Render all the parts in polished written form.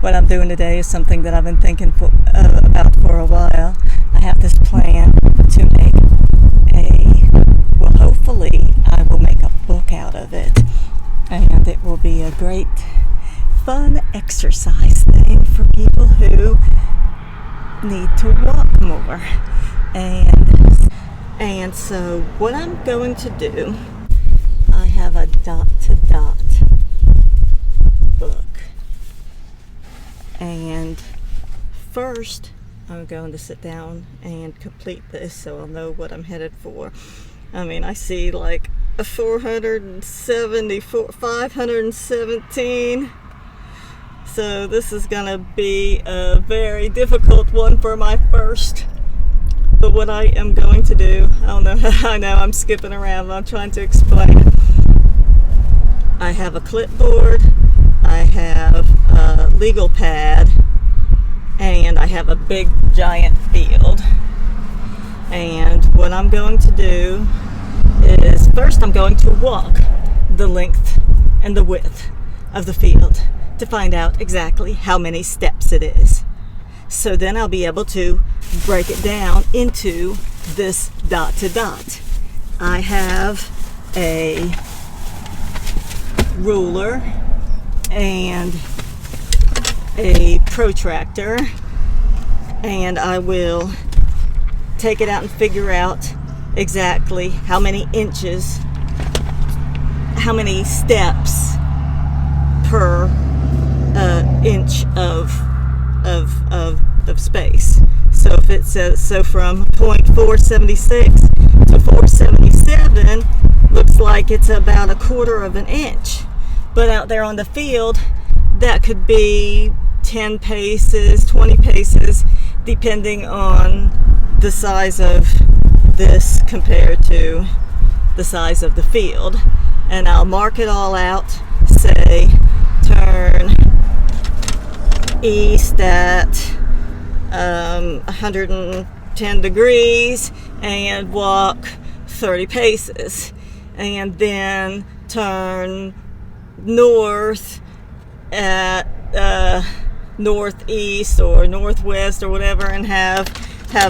what I'm doing today is something that I've been thinking about for a while. I have this plan to make hopefully I will make a book out of it, and it will be a great fun exercise thing for people who need to walk more. And so what I'm going to do, I have a dot-to-dot book. And first, I'm going to sit down and complete this so I'll know what I'm headed for. I mean, I see like a 474, 517. So this is going to be a very difficult one for my first. But what I am going to do, I know I'm skipping around, I'm trying to explain it. I have a clipboard, I have a legal pad, and I have a big giant field. And what I'm going to do is first I'm going to walk the length and the width of the field to find out exactly how many steps it is. So then I'll be able to break it down into this dot to dot. I have a ruler and a protractor, and I will take it out and figure out exactly how many inches, how many steps per inch of space. So if it says, so from point 476 to 477 looks like it's about a quarter of an inch. But out there on the field, that could be 10 paces, 20 paces, depending on the size of this compared to the size of the field. And I'll mark it all out, say turn east at 110 degrees and walk 30 paces, and then turn north at northeast or northwest or whatever, and have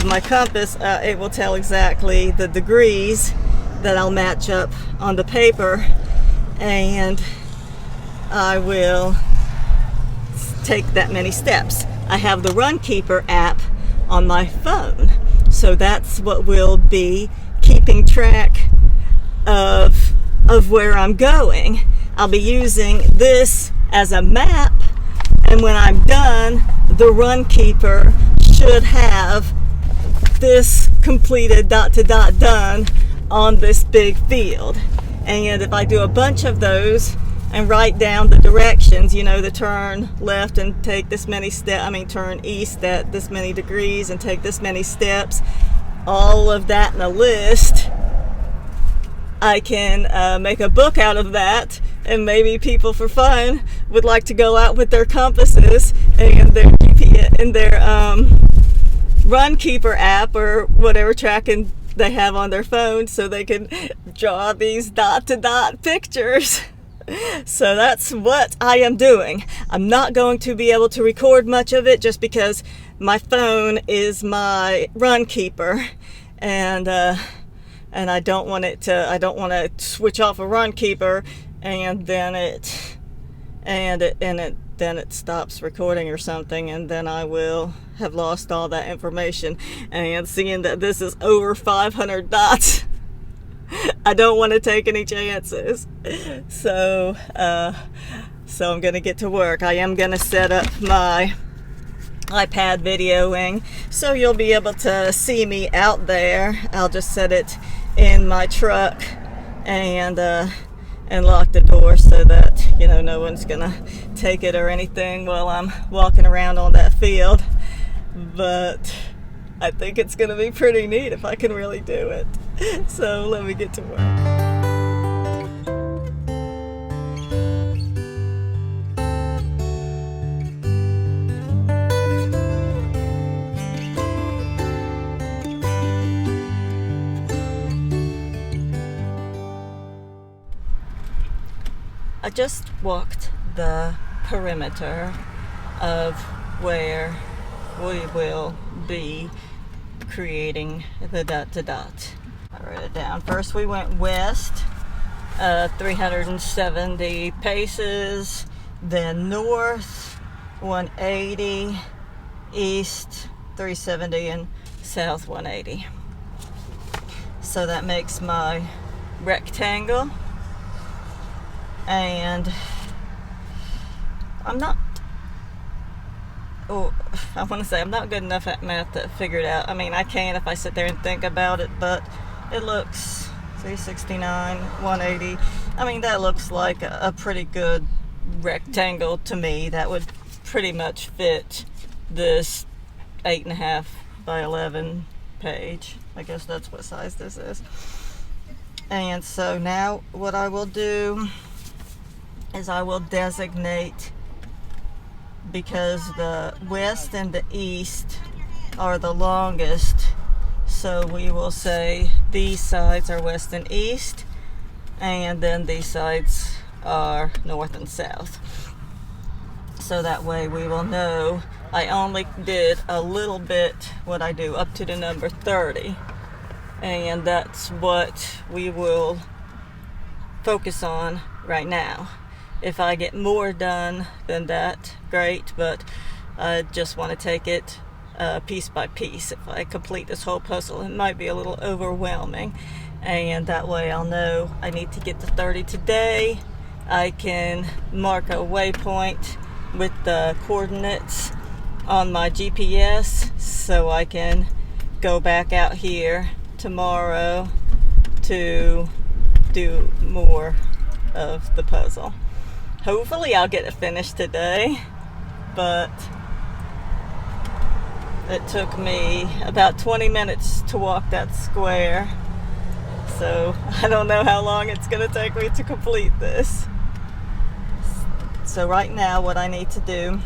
my compass. It will tell exactly the degrees that I'll match up on the paper, and I will take that many steps. I have the Runkeeper app on my phone, so that's what will be keeping track of where I'm going. I'll be using this as a map, and when I'm done, the Runkeeper should have this completed dot to dot done on this big field. And if I do a bunch of those and write down the directions, to turn left and take this many steps, turn east at this many degrees and take this many steps, all of that in a list, I can make a book out of that. And maybe people for fun would like to go out with their compasses and their GPS and their Runkeeper app or whatever tracking they have on their phone, so they can draw these dot to dot pictures. So that's what I am doing. I'm not going to be able to record much of it just because my phone is my Runkeeper, and I don't want to switch off a Runkeeper and then it stops recording or something, and then I will have lost all that information. And seeing that this is over 500 dots, I don't want to take any chances. So I'm going to get to work. I am going to set up my iPad videoing, so you'll be able to see me out there. I'll just set it in my truck and lock the door so that no one's gonna take it or anything while I'm walking around on that field. But I think it's gonna be pretty neat if I can really do it. So let me get to work. I just walked the perimeter of where we will be creating the dot to dot. I wrote it down. First we went west 370 paces, then north 180, east 370, and south 180. So that makes my rectangle. And I'm not good enough at math to figure it out. I mean, I can if I sit there and think about it, but it looks 369, 180. I mean, that looks like a pretty good rectangle to me. That would pretty much fit this 8.5 by 11 page. I guess that's what size this is. And so now what I will do is I will designate, because the west and the east are the longest, so we will say these sides are west and east, and then these sides are north and south. So that way we will know. I only did a little bit, what I do up to the number 30, and that's what we will focus on right now. If I get more done than that, great, but I just want to take it piece by piece. If I complete this whole puzzle, it might be a little overwhelming, and that way I'll know I need to get to 30 today. I can mark a waypoint with the coordinates on my GPS, so I can go back out here tomorrow to do more of the puzzle. Hopefully I'll get it finished today, but it took me about 20 minutes to walk that square, so I don't know how long it's going to take me to complete this. So right now what I need to do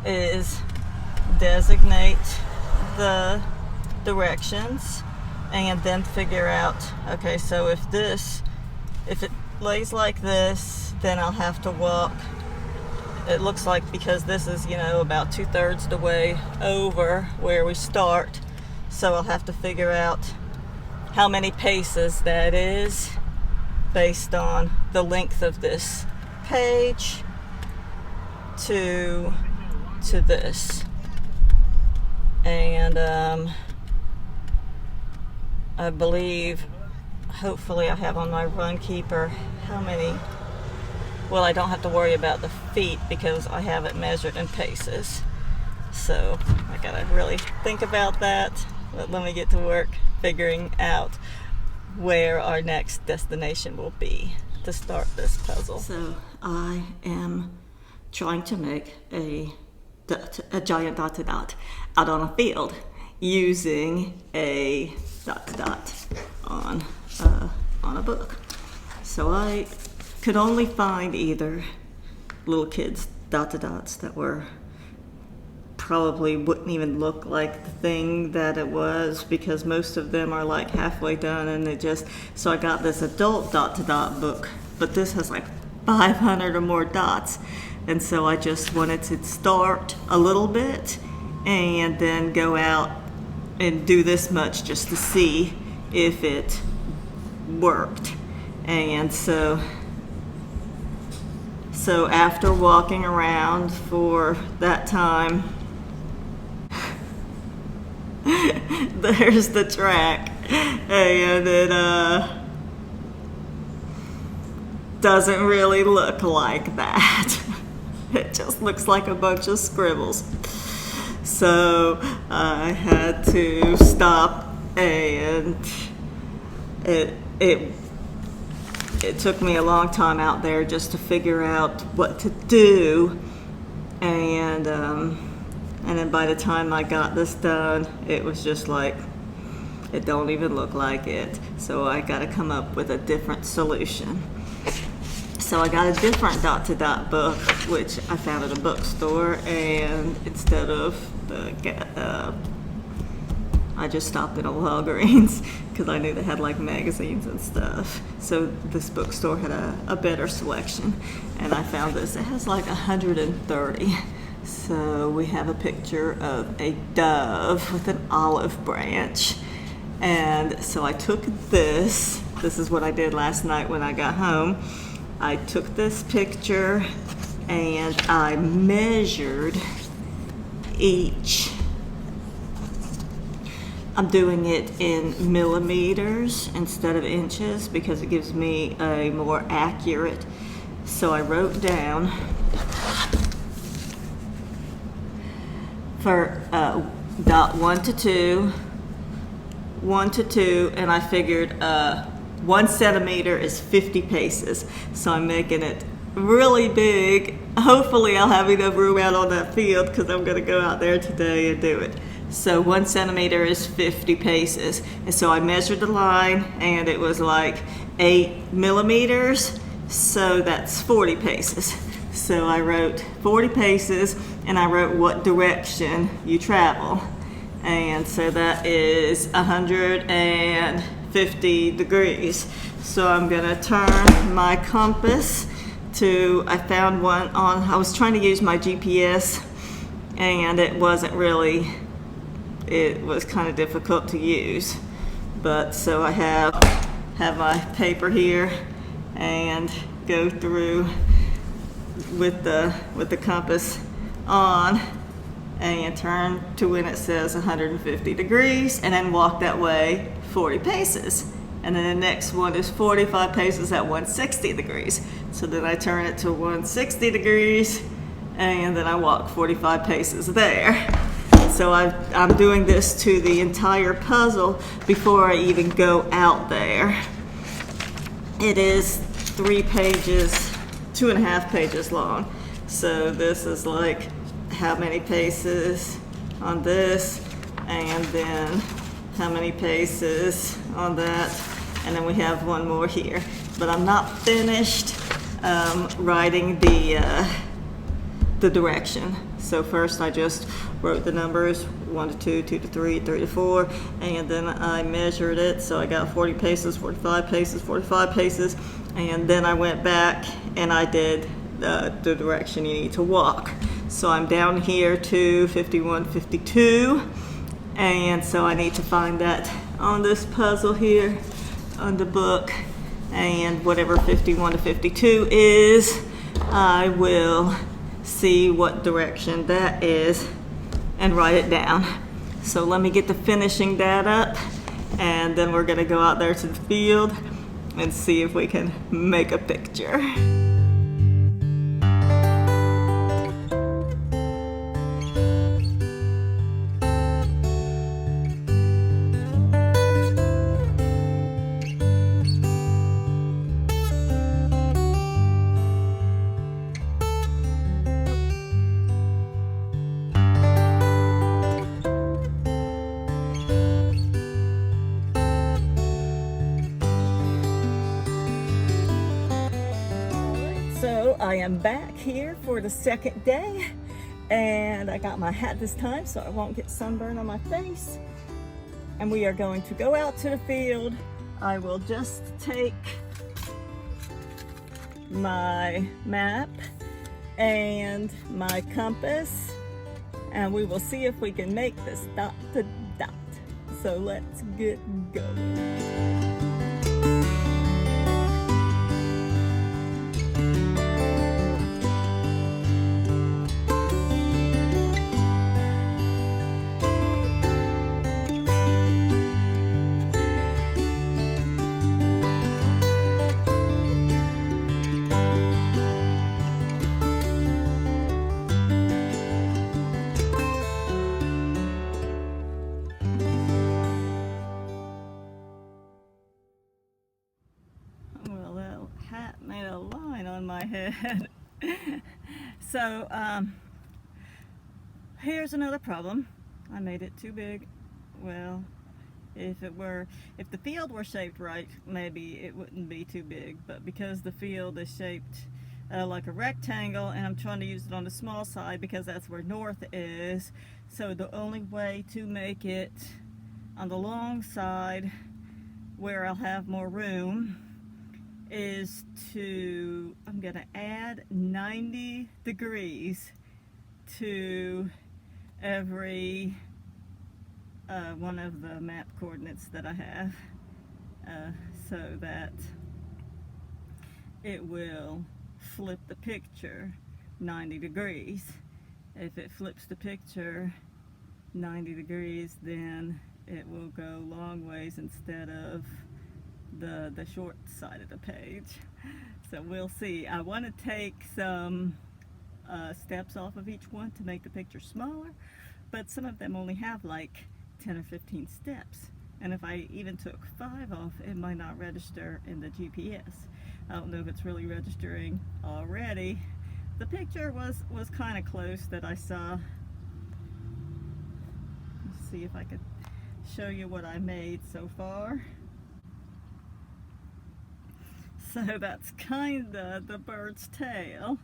is designate the directions and then figure out, okay, so if it lays like this, then I'll have to walk, it looks like, because this is, about 2/3 the way over where we start, so I'll have to figure out how many paces that is based on the length of this page to this. And I believe, hopefully I have on my runkeeper how many, well, I don't have to worry about the feet because I have it measured in paces. So I gotta really think about that, but let me get to work figuring out where our next destination will be to start this puzzle. So I am trying to make a giant dot to dot out on a field using a dot to dot on a book. So I could only find either little kids dot to dots that were probably wouldn't even look like the thing that it was, because most of them are like halfway done, and so I got this adult dot to dot book, but this has like 500 or more dots, and so I just wanted to start a little bit and then go out and do this much just to see if it worked. And so after walking around for that time, there's the track, and it doesn't really look like that. It just looks like a bunch of scribbles. So I had to stop, and it took me a long time out there just to figure out what to do, and then by the time I got this done, it was just like, it don't even look like it. So I got to come up with a different solution. So I got a different dot to dot book, which I found at a bookstore, and instead of the I just stopped at a Walgreens because I knew they had like magazines and stuff. So this bookstore had a better selection, and I found this. It has like 130. So we have a picture of a dove with an olive branch. And so I took this. This is what I did last night when I got home. I took this picture and I measured each. I'm doing it in millimeters instead of inches because it gives me a more accurate. So I wrote down for dot 1 to 2, 1 to 2, and I figured 1 centimeter is 50 paces. So I'm making it really big. Hopefully I'll have enough room out on that field because I'm going to go out there today and do it. So 1 centimeter is 50 paces. And so I measured the line and it was like 8 millimeters. So that's 40 paces. So I wrote 40 paces and I wrote what direction you travel. And so that is 150 degrees. So I'm gonna turn my compass to, I found one on, I was trying to use my GPS and it wasn't really, it was kind of difficult to use. But so I have my paper here and go through with the compass on and turn to when it says 150 degrees and then walk that way 40 paces. And then the next one is 45 paces at 160 degrees. So then I turn it to 160 degrees and then I walk 45 paces there. So I'm doing this to the entire puzzle before I even go out there. It is 3 pages, 2.5 pages long. So this is like how many paces on this, and then how many paces on that, and then we have one more here. But I'm not finished writing the direction. So first I just wrote the numbers 1 to 2, 2 to 3, 3 to 4, and then I measured it. So I got 40 paces, 45 paces, 45 paces, and then I went back and I did the direction you need to walk. So I'm down here to 51, 52, and so I need to find that on this puzzle here on the book, and whatever 51 to 52 is, I will see what direction that is and write it down. So let me get to finishing that up, and then we're gonna go out there to the field and see if we can make a picture. So I am back here for the second day, and I got my hat this time so I won't get sunburn on my face. And we are going to go out to the field. I will just take my map and my compass, and we will see if we can make this dot to dot. So let's get going. Hat made a line on my head. So here's another problem. I made it too big. Well, if the field were shaped right, maybe it wouldn't be too big, but because the field is shaped like a rectangle, and I'm trying to use it on the small side because that's where north is, so the only way to make it on the long side where I'll have more room is I'm gonna add 90 degrees to every one of the map coordinates that I have, so that it will flip the picture 90 degrees. If it flips the picture 90 degrees, then it will go long ways instead of the short side of the page. So we'll see. I want to take some steps off of each one to make the picture smaller, but some of them only have like 10 or 15 steps, and if I even took 5 off, it might not register in the GPS. I don't know if it's really registering already. The picture was kind of close that I saw. Let's see if I could show you what I made so far. So that's kind of the bird's tail,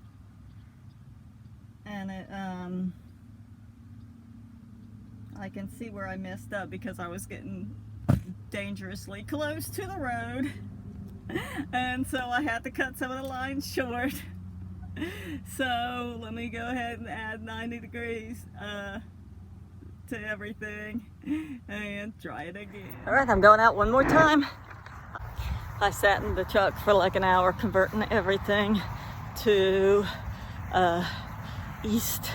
and it I can see where I messed up because I was getting dangerously close to the road, and so I had to cut some of the lines short. So let me go ahead and add 90 degrees to everything and try it again. All right, I'm going out one more time. I sat in the truck for like an hour converting everything to east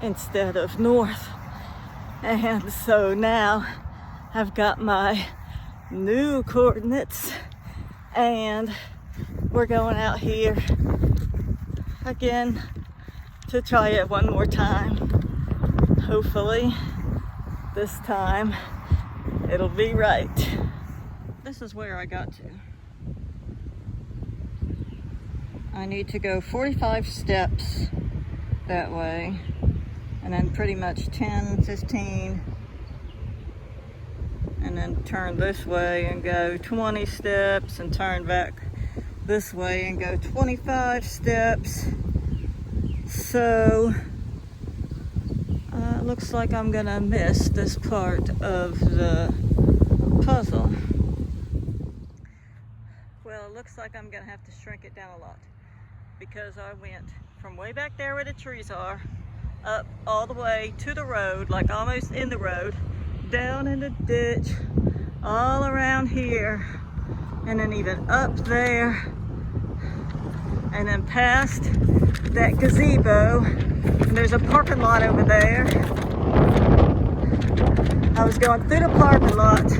instead of north. And so now I've got my new coordinates, and we're going out here again to try it one more time. Hopefully this time it'll be right. This is where I got to. I need to go 45 steps that way, and then pretty much 10, 15, and then turn this way and go 20 steps and turn back this way and go 25 steps. So looks like I'm gonna miss this part of the puzzle. Well, it looks like I'm gonna have to shrink it down a lot, because I went from way back there where the trees are up all the way to the road, like almost in the road, down in the ditch, all around here, and then even up there, and then past that gazebo, and there's a parking lot over there. I was going through the parking lot,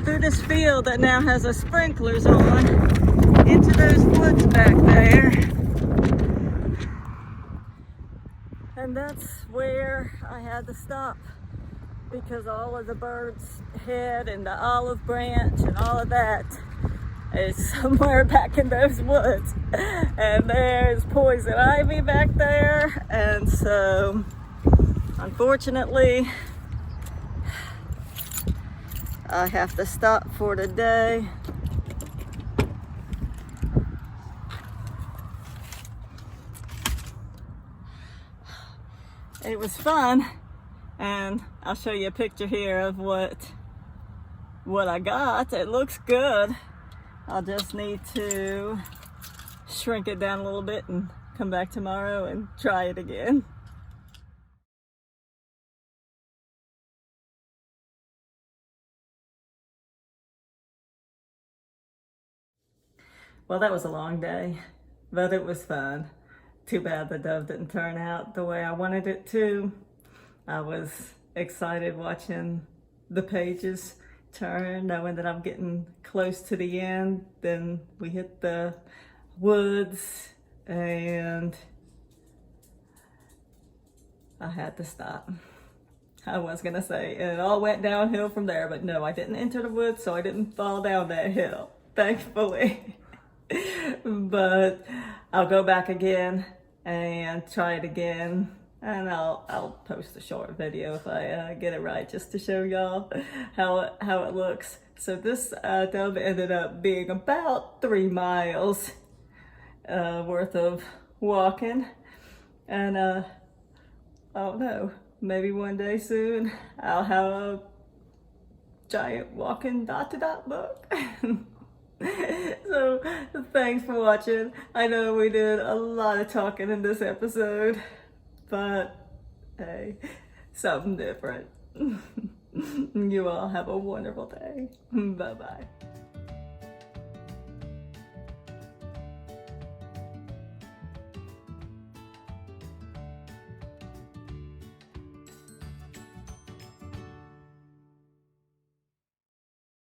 through this field that now has the sprinklers on, into those woods back there. And that's where I had to stop, because all of the bird's head and the olive branch and all of that is somewhere back in those woods. And there's poison ivy back there. And so, unfortunately, I have to stop for today. It was fun, and I'll show you a picture here of what I got. It looks good. I'll just need to shrink it down a little bit and come back tomorrow and try it again. Well, that was a long day, but it was fun. Too bad the dove didn't turn out the way I wanted it to. I was excited watching the pages turn, knowing that I'm getting close to the end. Then we hit the woods and I had to stop. I was gonna say, and it all went downhill from there, but no, I didn't enter the woods, so I didn't fall down that hill, thankfully. But I'll go back again and try it again, and I'll post a short video if I get it right, just to show y'all how it looks. So this dove ended up being about 3 miles worth of walking, and I don't know, maybe one day soon I'll have giant walking dot-to-dot book. So thanks for watching. I know we did a lot of talking in this episode, but hey, something different. You all have a wonderful day. Bye-bye.